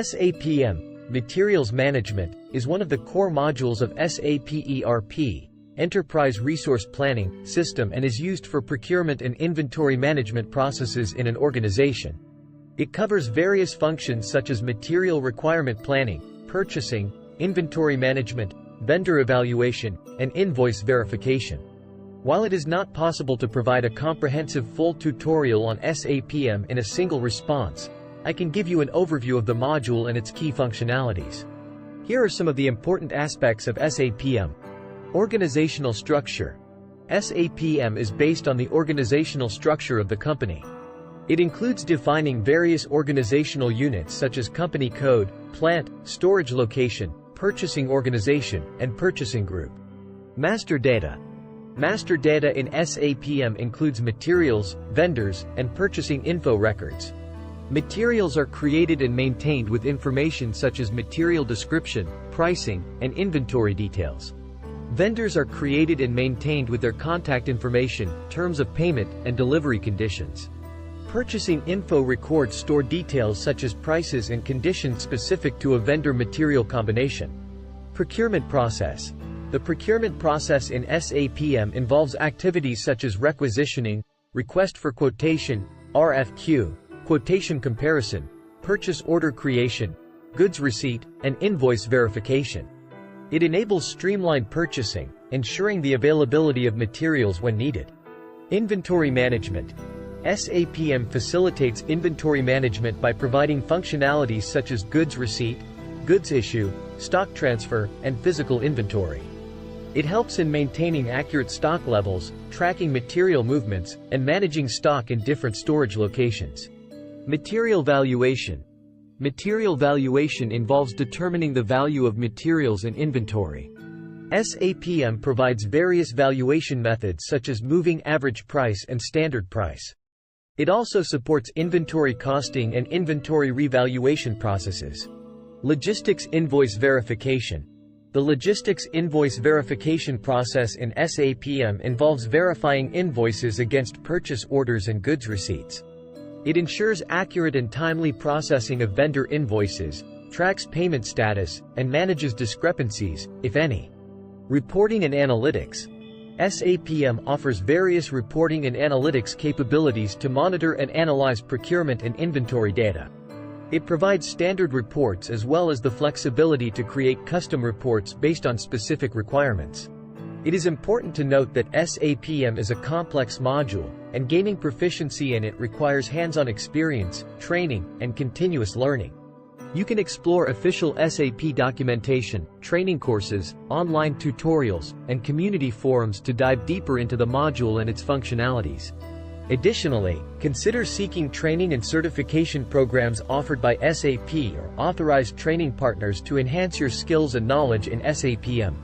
SAP Materials Management is one of the core modules of SAP ERP, Enterprise Resource Planning system, and is used for procurement and inventory management processes in an organization. It covers various functions such as material requirement planning, purchasing, inventory management, vendor evaluation, and invoice verification. While it is not possible to provide a comprehensive full tutorial on SAPM in a single response, I can give you an overview of the module and its key functionalities. Here are some of the important aspects of SAPM. Organizational structure. SAPM is based on the organizational structure of the company. It includes defining various organizational units such as company code, plant, storage location, purchasing organization, and purchasing group. Master data. Master data in SAPM includes materials, vendors, and purchasing info records. Materials are created and maintained with information such as material description, pricing, and inventory details. Vendors are created and maintained with their contact information, terms of payment, and delivery conditions. Purchasing info records stored details such as prices and conditions specific to a vendor material combination. Procurement process. The procurement process in SAPM involves activities such as requisitioning, request for quotation, RFQ, quotation comparison, purchase order creation, goods receipt, and invoice verification. It enables streamlined purchasing, ensuring the availability of materials when needed. Inventory management. SAPM facilitates inventory management by providing functionalities such as goods receipt, goods issue, stock transfer, and physical inventory. It helps in maintaining accurate stock levels, tracking material movements, and managing stock in different storage locations. Material valuation. Material valuation involves determining the value of materials in inventory. SAPM provides various valuation methods such as moving average price and standard price. It also supports inventory costing and inventory revaluation processes. Logistics invoice verification. The logistics invoice verification process in SAPM involves verifying invoices against purchase orders and goods receipts. It ensures accurate and timely processing of vendor invoices, tracks payment status, and manages discrepancies, if any. Reporting and analytics. SAPM offers various reporting and analytics capabilities to monitor and analyze procurement and inventory data. It provides standard reports as well as the flexibility to create custom reports based on specific requirements. It is important to note that SAPM is a complex module, and gaining proficiency in it requires hands-on experience, training, and continuous learning. You can explore official SAP documentation, training courses, online tutorials, and community forums to dive deeper into the module and its functionalities. Additionally, consider seeking training and certification programs offered by SAP or authorized training partners to enhance your skills and knowledge in SAPM.